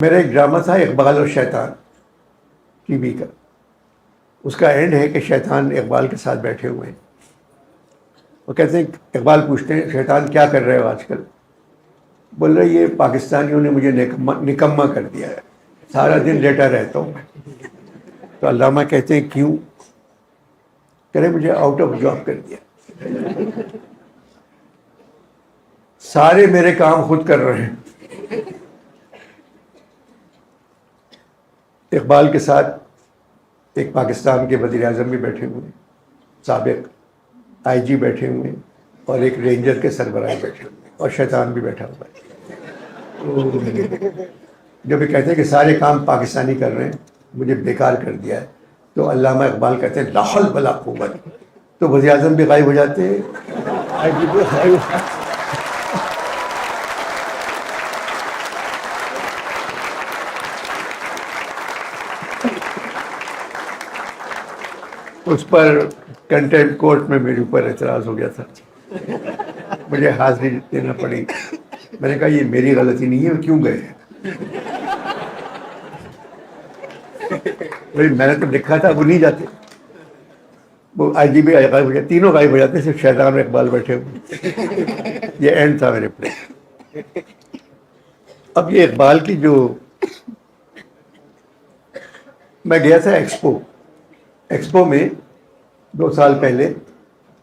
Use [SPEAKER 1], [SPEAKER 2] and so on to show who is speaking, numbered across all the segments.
[SPEAKER 1] میرا ایک ڈرامہ تھا اقبال اور شیطان ٹی وی کا. اس کا اینڈ ہے کہ شیطان اقبال کے ساتھ بیٹھے ہوئے ہیں. وہ کہتے ہیں اقبال پوچھتے ہیں شیطان کیا کر رہے ہو آج کل؟ بول رہے یہ پاکستانیوں نے مجھے نکما کر دیا ہے, سارا دن لیٹا رہتا ہوں. تو علامہ کہتے ہیں کیوں؟ کہہ رہے مجھے آؤٹ آف جاب کر دیا, سارے میرے کام خود کر رہے ہیں. اقبال کے ساتھ ایک پاکستان کے وزیر اعظم بھی بیٹھے ہوئے ہیں, سابق آئی جی بیٹھے ہوئے ہیں, اور ایک رینجر کے سربراہ بیٹھے ہوئے ہیں, اور شیطان بھی بیٹھا ہوا ہے. جب یہ کہتے ہیں کہ سارے کام پاکستانی کر رہے ہیں, مجھے بیکار کر دیا ہے, تو علامہ اقبال کہتے ہیں لا حول ولا قوت. تو وزیر اعظم بھی غائب ہو جاتے ہیں, آئی جی بھی غائب ہو جاتے ہیں. اس پر کنٹمپٹ کورٹ میں میرے اوپر اعتراض ہو گیا تھا, مجھے حاضری دینا پڑی. میں نے کہا یہ میری غلطی نہیں ہے, کیوں گئے ہیں؟ میں نے تو لکھا تھا وہ نہیں جاتے. وہ آئی جی بھی غائب ہو جاتے, تینوں غائب ہو جاتے, صرف شیطان اور اقبال بیٹھے ہوئے. یہ اینڈ تھا میرے پہ. اب یہ اقبال کی جو میں گیا تھا ایکسپو میں 2 سال پہلے,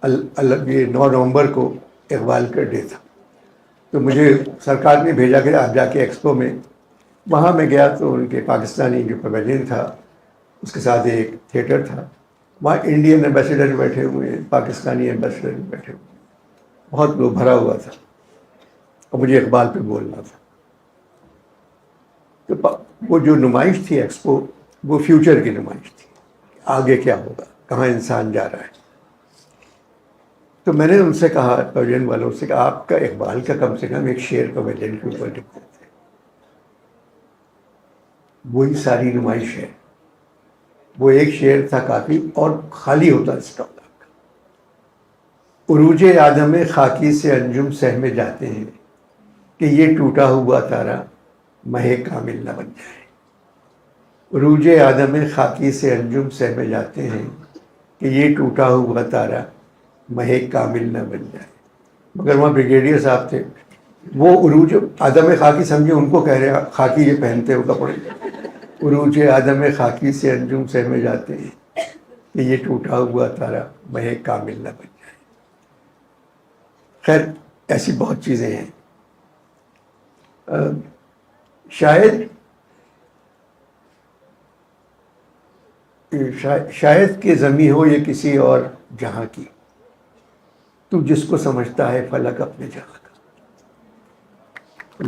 [SPEAKER 1] یہ 9 نومبر کو اقبال کا ڈے تھا. تو مجھے سرکار نے بھیجا کہ آپ جا کے ایکسپو میں. وہاں میں گیا تو ان کے پاکستانی جو پویلین تھا اس کے ساتھ ایک تھیٹر تھا, وہاں انڈین ایمبیسیڈر بیٹھے ہوئے ہیں, پاکستانی ایمبیسیڈر بیٹھے ہوئے ہیں, بہت لوگ بھرا ہوا تھا, اور مجھے اقبال پہ بولنا تھا. تو وہ جو نمائش تھی ایکسپو, وہ فیوچر کی نمائش تھی, آگے کیا ہوگا, کہاں انسان جا رہا ہے. تو میں نے ان سے کہا, پویلین والوں سے, کہ آپ کا اقبال کا کم سے کم ایک شعر پویلین کے اوپر لکھ دیتے. وہی ساری نمائش ہے, وہ ایک شعر تھا کافی, اور خالی ہوتا اسٹال. عروج آدم خاکی سے انجم سہمے جاتے ہیں, کہ یہ ٹوٹا ہوا تارا مہ کامل نہ بن جائے. عروج آدم خاکی سے انجم سہمے جاتے ہیں, کہ یہ ٹوٹا ہوا تارا مہ کامل نہ بن جائے. مگر وہاں بریگیڈیئر صاحب تھے, وہ عروج آدم خاکی سمجھے ان کو کہہ رہے ہیں, خاکی یہ پہنتے ہو کپڑے. عروج آدم خاکی سے انجم سہمے جاتے ہیں, کہ یہ ٹوٹا ہوا تارا مہ کامل نہ بن جائے. خیر ایسی بہت چیزیں ہیں. شاید کہ زمیں ہو یہ کسی اور جہاں کی, تو جس کو سمجھتا ہے فلک اپنے جہاں کا.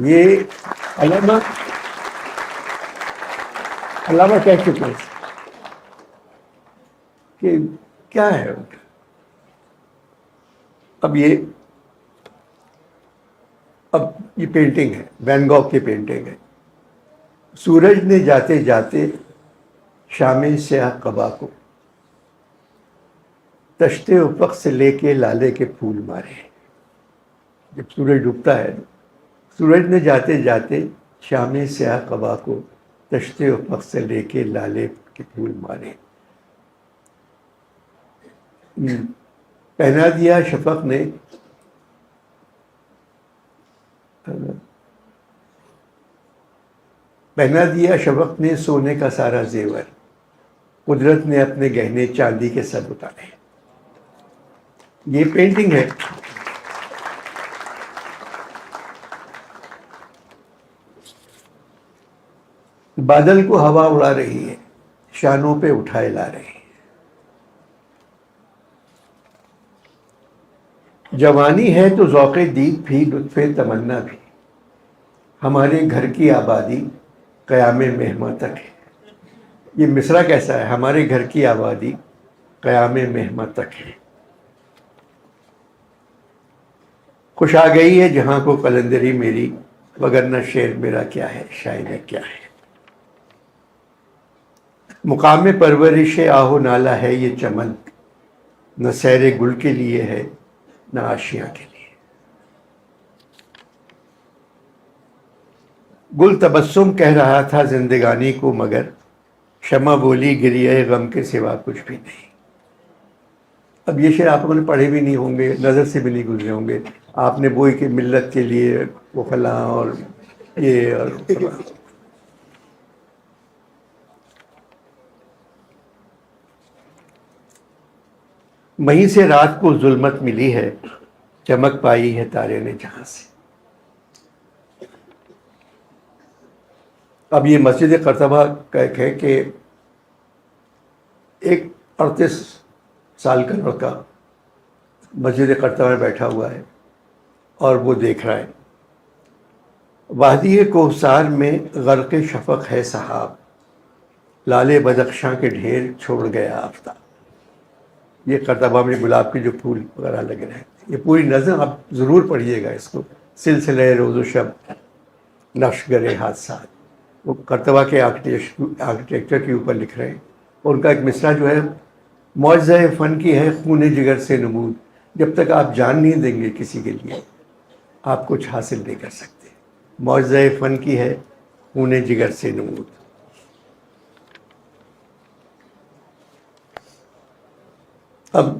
[SPEAKER 1] یہ علامہ کہہ چکے ہیں کہ کیا ہے ان کا. اب یہ پینٹنگ ہے, وین گوگ کی پینٹنگ ہے. سورج نے جاتے جاتے شام سیاہ قبا کو, تشتے افق سے لے کے لالے کے پھول مارے. جب سورج ڈوبتا ہے, سورج نے جاتے جاتے شام سیاہ قبا کو, تشتے افق سے لے کے لالے کے پھول مارے. پہنا دیا شفق نے سونے کا سارا زیور, قدرت نے اپنے گہنے چاندی کے سب اتارے. یہ پینٹنگ ہے. بادل کو ہوا اڑا رہی ہے, شانوں پہ اٹھائے لا رہی ہے. جوانی ہے تو ذوق دید بھی, لطف تمنا بھی, ہمارے گھر کی آبادی قیام مہماں تک ہے. یہ مصرع کیسا ہے, ہمارے گھر کی آبادی قیام مہماں تک ہے. خوش آ گئی ہے جہاں کو قلندری میری, وگرنہ شعر میرا کیا ہے, شاعری کیا ہے. مقام پرورش آہ و نالہ ہے یہ چمن, نہ سیر گل کے لیے ہے نہ آشیاں کے لیے. گل تبسم کہہ رہا تھا زندگانی کو، مگر شمع بولی گریہ غم کے سوا کچھ بھی نہیں. اب یہ شعر آپ لوگوں نے پڑھے بھی نہیں ہوں گے، نظر سے بھی نہیں گزرے ہوں گے. آپ نے وہی کہ ملت کے لیے وہ فلاں اور یہ اور فلاں. وہیں سے رات کو ظلمت ملی ہے، چمک پائی ہے تارے نے جہاں سے. اب یہ مسجد قرطبہ کا ایک ہے کہ ایک 38 سال کا لڑکا مسجد قرطبہ میں بیٹھا ہوا ہے اور وہ دیکھ رہا ہے. وادی کوہسار میں غرق شفق ہے صحاب، لالے بدخشاں کے ڈھیر چھوڑ گیا آفتاب. یہ قرطبہ میں گلاب کے جو پھول وغیرہ لگ رہے ہیں، یہ پوری نظم آپ ضرور پڑھیے گا اس کو. سلسلہ روز و شب نقش گرے حادثات، وہ قرطبہ کے آرکیٹیکچر کے اوپر لکھ رہے ہیں. اور ان کا ایک مصرع جو ہے، معجزہ فن کی ہے خون جگر سے نمود، جب تک آپ جان نہیں دیں گے کسی کے لیے آپ کچھ حاصل نہیں کر سکتے. معجزہ فن کی ہے خون جگر سے نمود. اب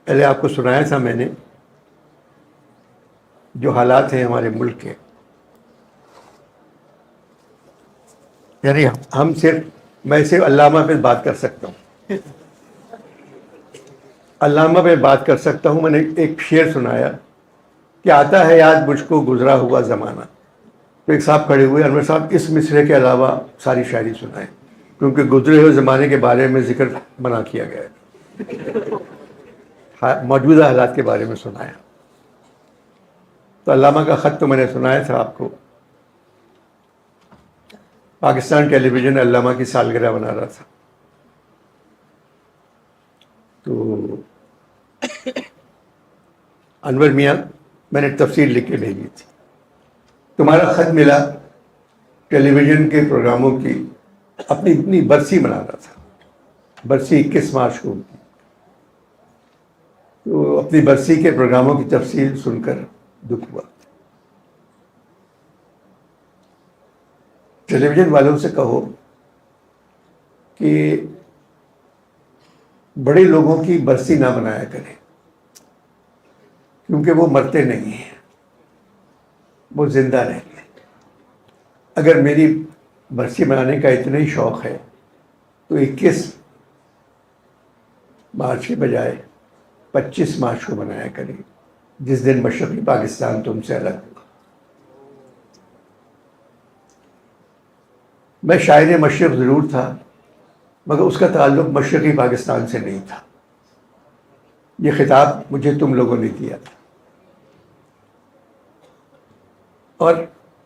[SPEAKER 1] پہلے آپ کو سنایا تھا میں نے جو حالات ہیں ہمارے ملک کے، یعنی ہم میں صرف علامہ پہ بات کر سکتا ہوں، علامہ پہ بات کر سکتا ہوں. میں نے ایک شعر سنایا کہ آتا ہے یاد مجھ کو گزرا ہوا زمانہ. تو ایک صاحب کھڑے ہوئے، انور صاحب اس مصرے کے علاوہ ساری شاعری سنائیں، کیونکہ گزرے ہوئے زمانے کے بارے میں ذکر منع کیا گیا ہے، موجودہ حالات کے بارے میں سنایا. تو علامہ کا خط تو میں نے سنایا تھا آپ کو. پاکستان ٹیلی ویژن علامہ کی سالگرہ بنا رہا تھا، تو انور میاں میں نے تفصیل لکھ کے بھیجی تھی. تمہارا خط ملا ٹیلی ویژن کے پروگراموں کی، اپنی برسی منا رہا تھا، برسی 21 مارچ کو. تو اپنی برسی کے پروگراموں کی تفصیل سن کر دکھ ہوا. ٹیلی ویژن والوں سے کہو کہ بڑے لوگوں کی برسی نہ بنایا کریں، کیونکہ وہ مرتے نہیں ہیں، وہ زندہ رہتے ہیں. اگر میری برسی بنانے کا اتنا ہی شوق ہے تو 21 مارچ کے بجائے 25 مارچ کو بنایا کریں، جس دن مشرقی پاکستان تم سے الگ ہوا. میں شاعر مشرق ضرور تھا، مگر اس کا تعلق مشرقی پاکستان سے نہیں تھا. یہ خطاب مجھے تم لوگوں نے دیا تھا. اور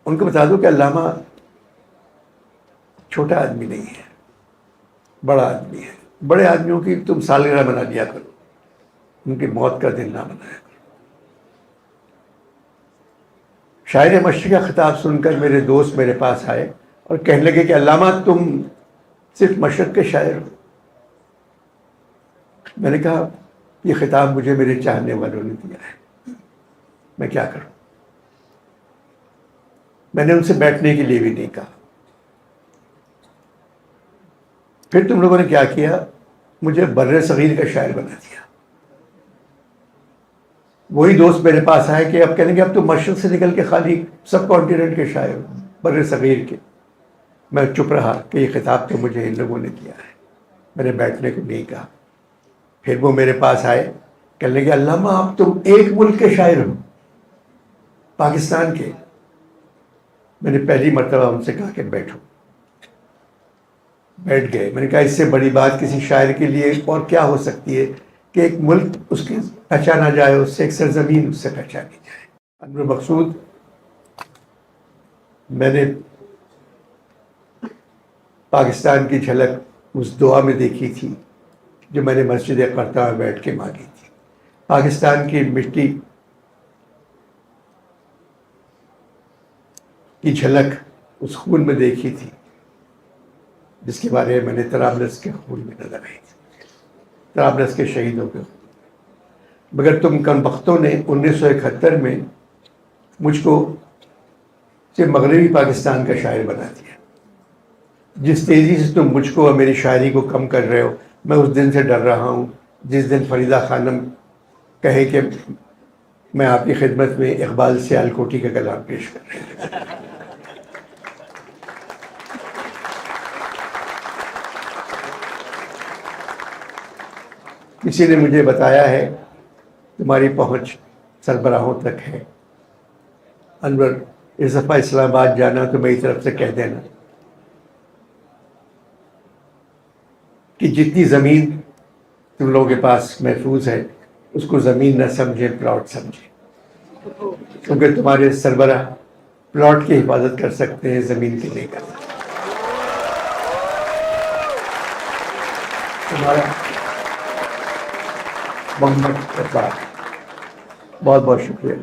[SPEAKER 1] ان کو بتا دو کہ علامہ چھوٹا آدمی نہیں ہے، بڑا آدمی ہے. بڑے آدمیوں کی تم سالگرہ منا لیا کرو، ان کی موت کا دن نہ منایا کرو. شاعر مشرق کا خطاب سن کر میرے دوست میرے پاس آئے اور کہنے لگے کہ علامہ تم صرف مشرق کے شاعر ہو. میں نے کہا یہ خطاب مجھے میرے چاہنے والوں نے دیا ہے، میں کیا کروں. میں نے ان سے بیٹھنے کے لیے بھی نہیں کہا. پھر تم لوگوں نے کیا کیا، مجھے بر صغیر کا شاعر بنا دیا. وہی دوست میرے پاس آئے کہ اب کہنے کہ اب تو مشرق سے نکل کے خالی سب کانٹیننٹ کے شاعر ہو، بر صغیر کے. میں چپ رہا کہ یہ خطاب تو مجھے ان لوگوں نے دیا ہے، میں نے بیٹھنے کو نہیں کہا. پھر وہ میرے پاس آئے، کہنے لگے علامہ آپ تم ایک ملک کے شاعر ہو، پاکستان کے. میں نے پہلی مرتبہ ان سے کہا کہ بیٹھو. بیٹھ گئے. میں نے کہا اس سے بڑی بات کسی شاعر کے لیے اور کیا ہو سکتی ہے کہ ایک ملک اس کی پہچانا جائے، اس سے ایک سرزمین اس سے پہچانی جائے. انور مقصود میں نے پاکستان کی جھلک اس دعا میں دیکھی تھی جو میں نے مسجد قرطبہ میں بیٹھ کے مانگی تھی. پاکستان کی مٹی کی جھلک اس خون میں دیکھی تھی جس کے بارے میں نے طرابلس کے خون میں نظر آئی تھی، طرابلس کے شہیدوں کے. مگر تم کم بختوں نے 1971 میں مجھ کو سے مغربی پاکستان کا شاعر بنا دیا. جس تیزی سے تم مجھ کو اور میری شاعری کو کم کر رہے ہو، میں اس دن سے ڈر رہا ہوں جس دن فریدہ خانم کہے کہ میں آپ کی خدمت میں اقبال سیالکوٹی کا کلام پیش کر رہی ہوں. کسی نے مجھے بتایا ہے تمہاری پہنچ سربراہوں تک ہے، انور اس دفعہ اسلام آباد جانا تو میری طرف سے کہہ دینا کہ جتنی زمین تم لوگوں کے پاس محفوظ ہے اس کو زمین نہ سمجھیں، پلاٹ سمجھیں، کیونکہ تمہارے سربراہ پلاٹ کی حفاظت کر سکتے ہیں، زمین کی نہیں کر سکتے. تمہارا محمد اقبال. بہت بہت شکریہ.